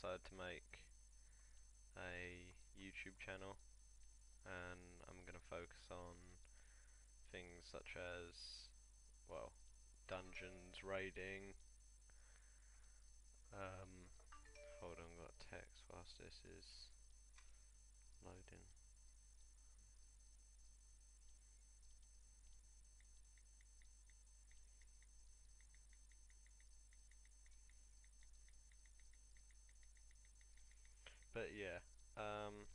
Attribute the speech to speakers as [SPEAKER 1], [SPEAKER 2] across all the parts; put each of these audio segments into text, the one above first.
[SPEAKER 1] decided to make a YouTube channel, and I'm going to focus on things such as, well, dungeons, raiding. Hold on, got text whilst this is loading. But yeah, I'm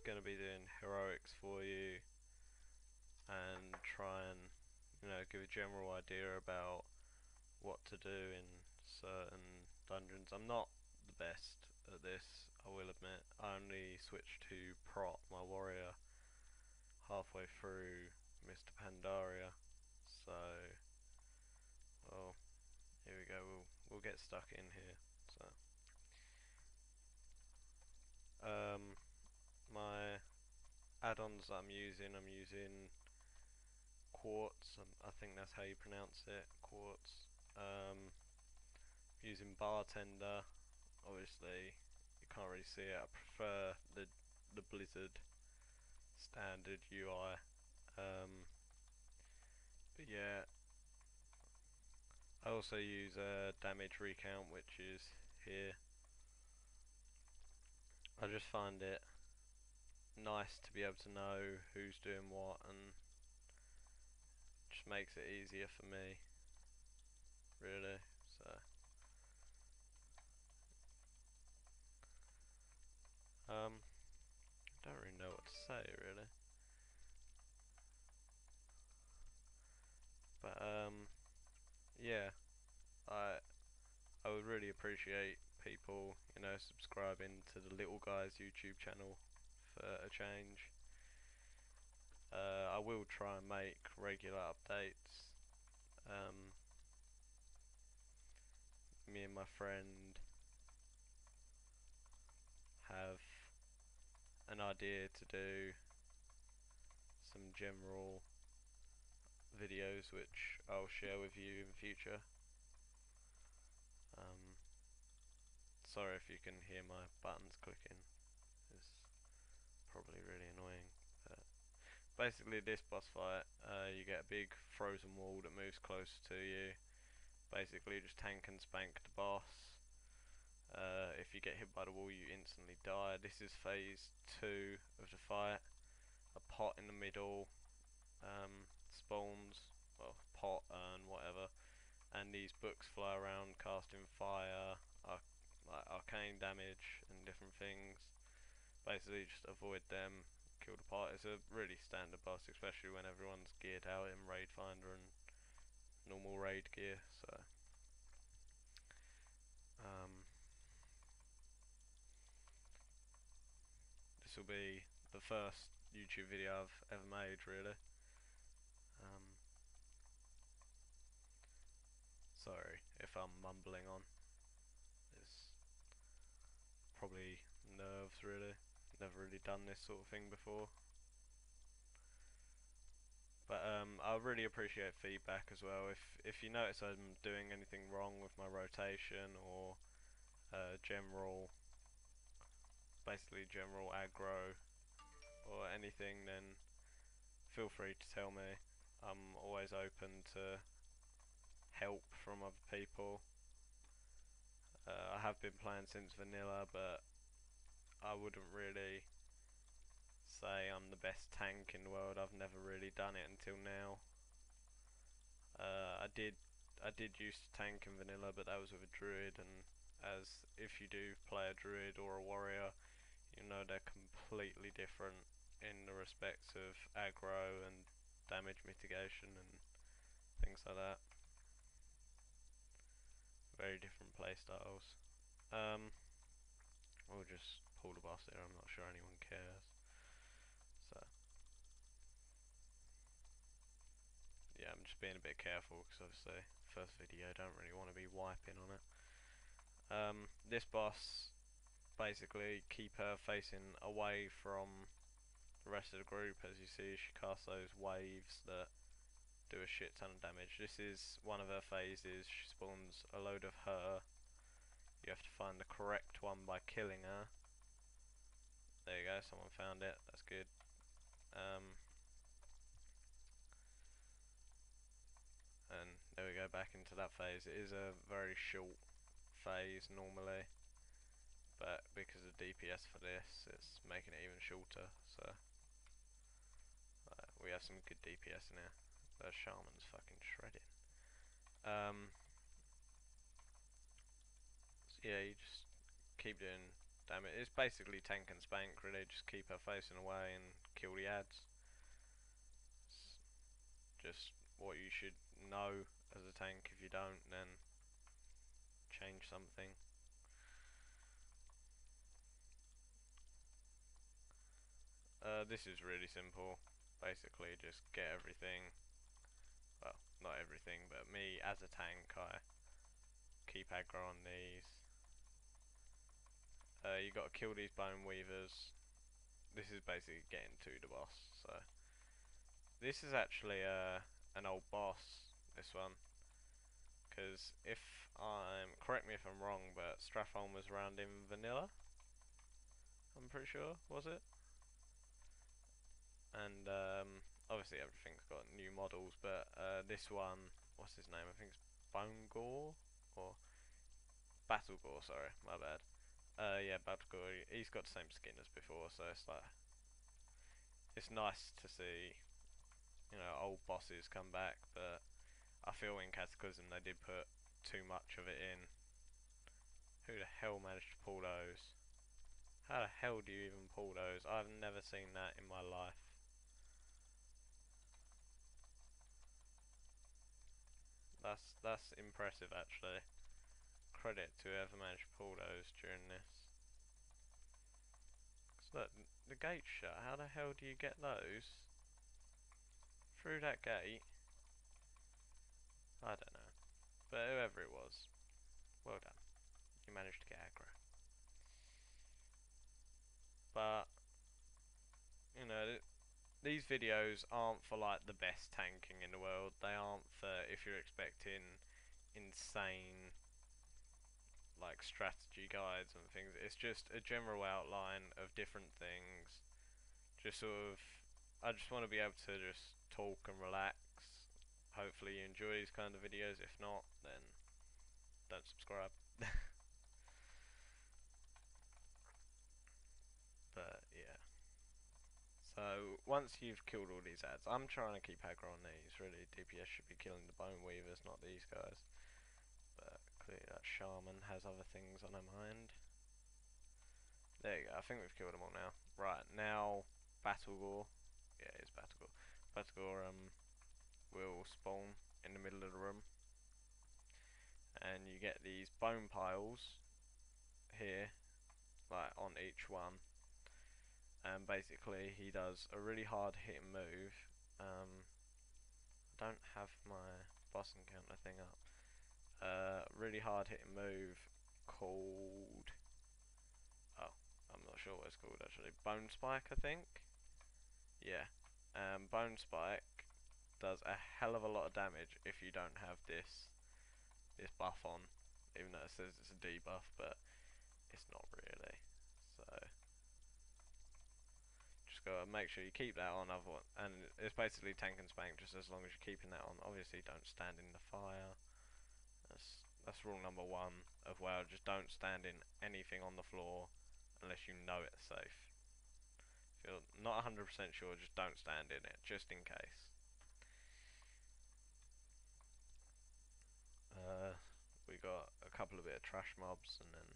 [SPEAKER 1] gonna be doing heroics for you and try and, give a general idea about what to do in certain dungeons. I'm not the best at this, I will admit. I only switched to Prot, my warrior, halfway through Mr. Pandaria, so, well, here we go, we'll get stuck in here. My add-ons I'm using Quartz, I think that's how you pronounce it, Quartz. Using Bartender, obviously you can't really see it. I prefer the Blizzard standard UI. But yeah, I also use damage recount, which is here. I just find it nice to be able to know who's doing what, and just makes it easier for me, really. So I don't really know what to say, really. But yeah, I would really appreciate people, subscribing to the Little Guys YouTube channel for a change. I will try and make regular updates. Me and my friend have an idea to do some general videos which I'll share with you in future. Sorry if you can hear my buttons clicking, it's probably really annoying. But basically this boss fight, you get a big frozen wall that moves closer to you. Basically just tank and spank the boss. If you get hit by the wall you instantly die. This is phase 2 of the fight. A pot in the middle spawns, well, pot and whatever, and these books fly around casting fire, like arcane damage and different things. Basically just avoid them, kill the pot. It's a really standard boss, especially when everyone's geared out in Raid Finder and normal raid gear. So this will be the first YouTube video I've ever made, really. Sorry if I'm mumbling on. It's probably nerves, really. Never really done this sort of thing before. But I really appreciate feedback as well. If you notice I'm doing anything wrong with my rotation or basically general aggro or anything, then feel free to tell me. I'm always open to help from other people. I have been playing since vanilla, but I wouldn't really say I'm the best tank in the world. I've never really done it until now. I did used to tank in vanilla, but that was with a druid, and as if you do play a druid or a warrior, you know they're completely different in the respects of aggro and damage mitigation and things like that. Very different playstyles. We'll just pull the boss there, I'm not sure anyone cares. So yeah, I'm just being a bit careful because obviously first video, don't really want to be wiping on it. This boss, basically keep her facing away from the rest of the group. As you see, she casts those waves that do a shit ton of damage. This is one of her phases. She spawns a load of her. You have to find the correct one by killing her. There you go, someone found it, that's good. And there we go, back into that phase. It is a very short phase normally, but because of DPS for this, it's making it even shorter. So we have some good DPS in here. The shaman's fucking shredding. So yeah, you just keep doing damage. It's basically tank and spank really. Just keep her facing away and kill the ads. It's just what you should know as a tank. If you don't, then change something. This is really simple. Basically, just get everything. Well, not everything, but me as a tank, I keep aggro on these. You got to kill these bone weavers. This is basically getting to the boss. So this is actually an old boss. This one, because if I'm correct me if I'm wrong, but Strathholm was around in vanilla. I'm pretty sure, was it? And obviously everything's got new models, but this one, what's his name? I think it's Bone Gore or Battle Gore. Sorry, my bad. Yeah, Battle Gore. He's got the same skin as before, so it's like it's nice to see, you know, old bosses come back. But I feel in Cataclysm they did put too much of it in. Who the hell managed to pull those? How the hell do you even pull those? I've never seen that in my life. That's impressive actually. Credit to whoever managed to pull those during this. Cause look, the gate's shut. How the hell do you get those through that gate? I don't know. But whoever it was, well done. You managed to get aggro. But you know, these videos aren't for like the best tanking in the world. They aren't for if you're expecting insane like strategy guides and things. It's just a general outline of different things. Just sort of, I just want to be able to just talk and relax. Hopefully you enjoy these kind of videos. If not, then don't subscribe. But yeah. So once you've killed all these ads, I'm trying to keep aggro on these. Really, DPS should be killing the bone weavers, not these guys. But clearly that shaman has other things on her mind. There you go. I think we've killed them all now. Right now, Battlegore. Yeah, it's Battlegore. Battlegore will spawn in the middle of the room, and you get these bone piles here, like on each one. And basically, he does a really hard hitting move. I don't have my boss encounter thing up. Really hard hitting move called. Oh, I'm not sure what it's called actually. Bone Spike, I think. Yeah. Bone Spike does a hell of a lot of damage if you don't have this buff on. Even though it says it's a debuff, but it's not really. So just gotta make sure you keep that on. And it's basically tank and spank just as long as you're keeping that on. Obviously, don't stand in the fire. That's rule number one of WoW. Just don't stand in anything on the floor unless you know it's safe. If you're not 100% sure, just don't stand in it, just in case. We got a couple of bit of trash mobs, and then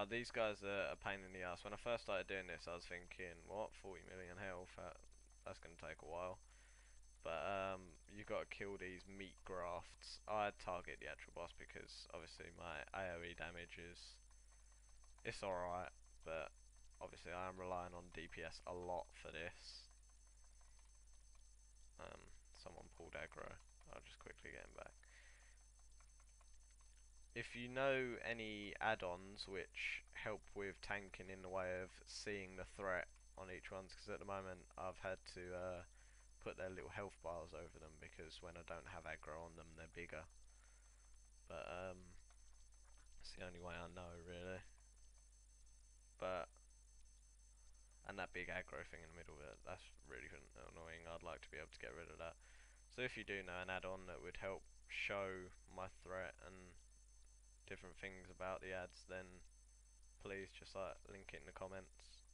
[SPEAKER 1] these guys are a pain in the ass. When I first started doing this, I was thinking, what, 40 million health? That's going to take a while. But you've got to kill these meat grafts. I target the actual boss because obviously my AoE damage is it's alright, but obviously I am relying on DPS a lot for this. Someone pulled aggro. I'll just quickly get him back. If you know any add-ons which help with tanking in the way of seeing the threat on each one, because at the moment I've had to put their little health bars over them, because when I don't have aggro on them, they're bigger. But it's the only way I know, really. But and that big aggro thing in the middle of it, that's really annoying. I'd like to be able to get rid of that. So if you do know an add-on that would help show my threat and different things about the ads, then please just like link it in the comments.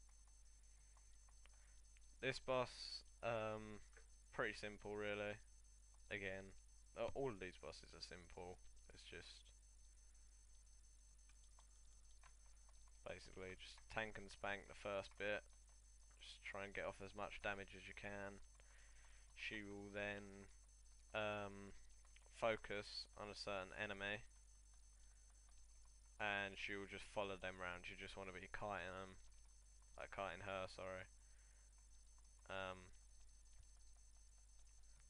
[SPEAKER 1] This boss, pretty simple really. Again, all of these bosses are simple. It's just basically just tank and spank the first bit. Just try and get off as much damage as you can. She will then focus on a certain enemy, and she will just follow them around. You just want to be kiting them, like kiting her, sorry.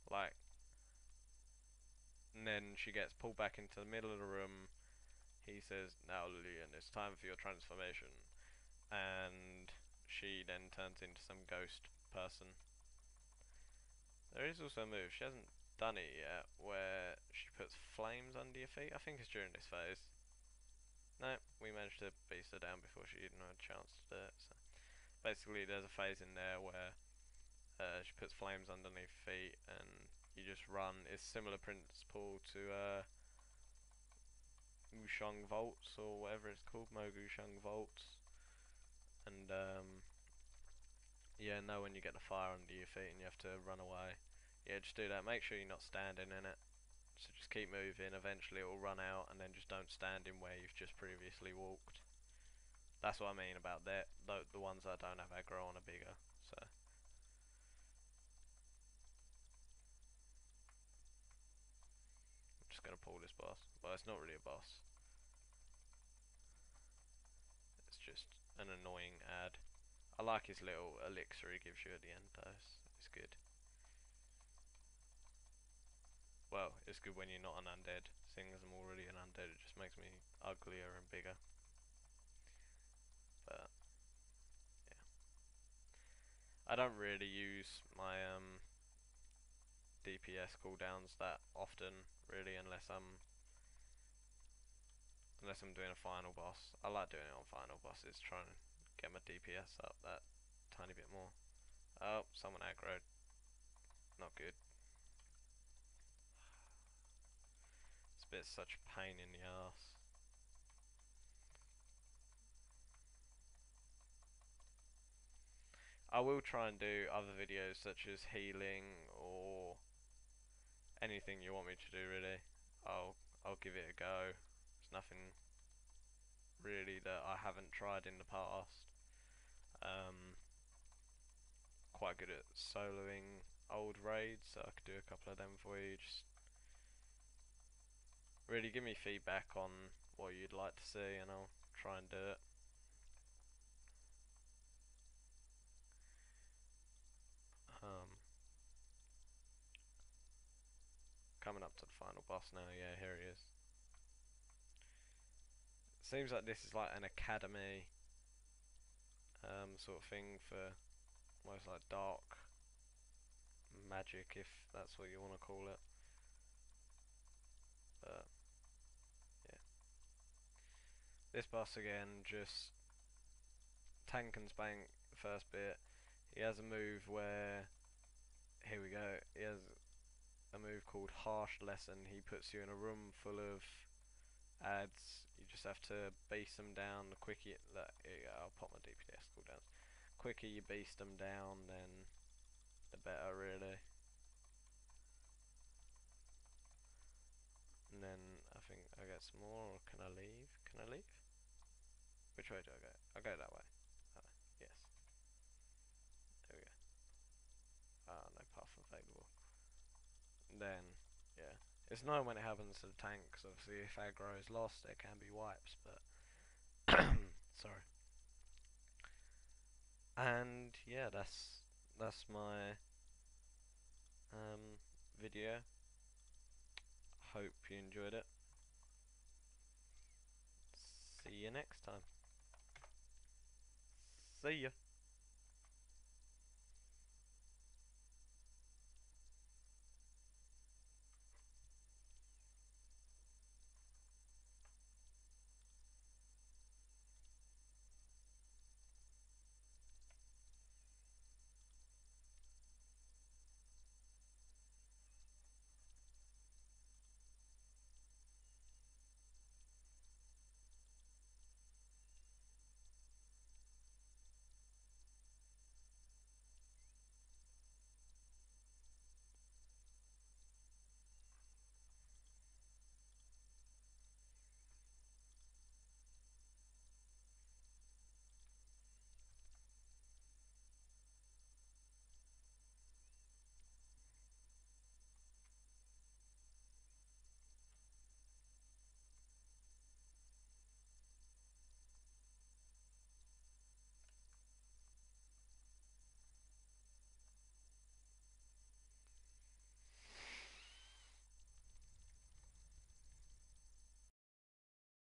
[SPEAKER 1] Like, and then she gets pulled back into the middle of the room. He says, "Now Lillian, it's time for your transformation," and she then turns into some ghost person. There is also a move, she hasn't done it yet, where she puts flames under your feet. I think it's during this phase. No, we managed to beast her down before she even had a chance to do it. So basically there's a phase in there where she puts flames underneath feet and you just run. It's similar principle to Wushang Vaults or whatever it's called, Mogushang Vaults. And yeah, know when you get the fire under your feet and you have to run away. Yeah, just do that. Make sure you're not standing in it. So just keep moving. Eventually it will run out, and then just don't stand in where you've just previously walked. That's what I mean about that. The ones that don't have aggro on are bigger. So I'm just gonna pull this boss. Well, it's not really a boss. It's just an annoying ad. I like his little elixir he gives you at the end though. It's good. Well, it's good when you're not an undead. Seeing as I'm already an undead, it just makes me uglier and bigger. But yeah, I don't really use my DPS cooldowns that often, really, unless I'm doing a final boss. I like doing it on final bosses, trying to get my DPS up that tiny bit more. Oh, someone aggroed. Not good. It's a bit such a pain in the ass. I will try and do other videos such as healing or anything you want me to do really. I'll give it a go. There's nothing really that I haven't tried in the past. Quite good at soloing old raids, so I could do a couple of them for you. Just really give me feedback on what you'd like to see and I'll try and do it. Coming up to the final boss now, yeah, here he is. Seems like this is like an academy sort of thing for almost like dark magic, if that's what you want to call it. But yeah, this boss again, just tank and spank the first bit. He has a move where, here we go, he has a move called Harsh Lesson. He puts you in a room full of ads. You just have to beast them down. The quicker I'll pop my DPS cooldowns. Quicker you beast them down, then the better, really. And then I think I get some more. Or can I leave? Can I leave? Which way do I go? I go that way. Yes. There we go. Ah, no path available. And then, yeah. It's annoying when it happens to the tank, because obviously if aggro is lost, there can be wipes, but sorry. And yeah, that's my video. Hope you enjoyed it. See you next time. See ya.